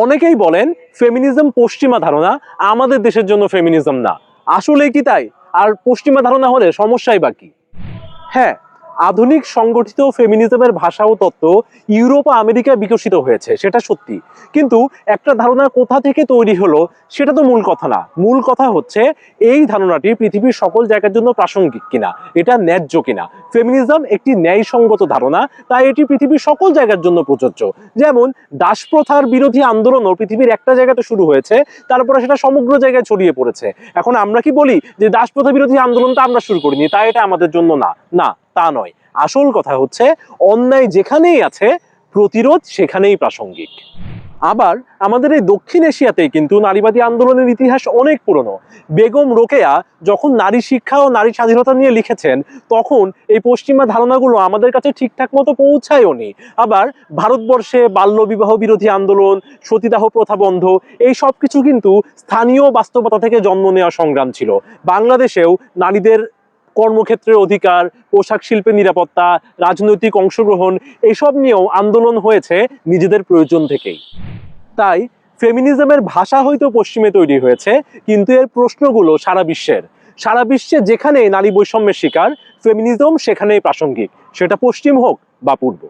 অনেকেই বলেন ফেমিনিজম পশ্চিমা ধারণা, আমাদের দেশের জন্য ফেমিনিজম না। আসলে কি তাই? আর পশ্চিমা ধারণা হলে সমস্যাই বা কি? হ্যাঁ, আধুনিক সংগঠিত ফেমিনিজমের ভাষা ও তত্ত্ব ইউরোপ ও আমেরিকায় বিকশিত হয়েছে, সেটা সত্যি। কিন্তু একটা ধারণা কোথা থেকে তৈরি হলো সেটা তো মূল কথা না। মূল কথা হচ্ছে এই ধারণাটি পৃথিবীর সকল জায়গার জন্য প্রাসঙ্গিক কিনা, এটা ন্যায্য কিনা। ফেমিনিজম একটি ন্যায়সঙ্গত ধারণা, তাই এটি পৃথিবীর সকল জায়গার জন্য প্রযোজ্য। যেমন দাসপ্রথার বিরোধী আন্দোলনও পৃথিবীর একটা জায়গাতে শুরু হয়েছে, তারপরে সেটা সমগ্র জায়গায় ছড়িয়ে পড়েছে। এখন আমরা কি বলি যে দাসপ্রথা বিরোধী আন্দোলনটা আমরা শুরু করিনি, তাই এটা আমাদের জন্য না? না, তা নয়। আসল কথা হচ্ছে অন্যায় যেখানেই আছে প্রতিরোধ সেখানেই প্রাসঙ্গিক। আবার আমাদের এই দক্ষিণ এশিয়াতেই কিন্তু নারীবাদী আন্দোলনের ইতিহাস অনেক পুরনো। বেগম রোকেয়া যখন নারী শিক্ষা ও নারী স্বাধীনতা নিয়ে লিখেছেন, তখন এই পশ্চিমা ধারণাগুলো আমাদের কাছে ঠিকঠাক মতো পৌঁছায়ওনি। আবার ভারতবর্ষে বাল্যবিবাহ বিরোধী আন্দোলন, সতীদাহ প্রথা বন্ধ, এই সব কিছু কিন্তু স্থানীয় বাস্তবতা থেকে জন্ম নেওয়া সংগ্রাম ছিল। বাংলাদেশেও নারীদের কর্মক্ষেত্রের অধিকার, পোশাক শিল্পের নিরাপত্তা, রাজনৈতিক অংশগ্রহণ, এসব নিয়েও আন্দোলন হয়েছে নিজেদের প্রয়োজন থেকেই। তাই ফেমিনিজমের ভাষা হয়তো পশ্চিমে তৈরি হয়েছে, কিন্তু এর প্রশ্নগুলো সারা বিশ্বের। সারা বিশ্বে যেখানে নারী বৈষম্যের শিকার, ফেমিনিজম সেখানেই প্রাসঙ্গিক, সেটা পশ্চিম হোক বা পূর্ব।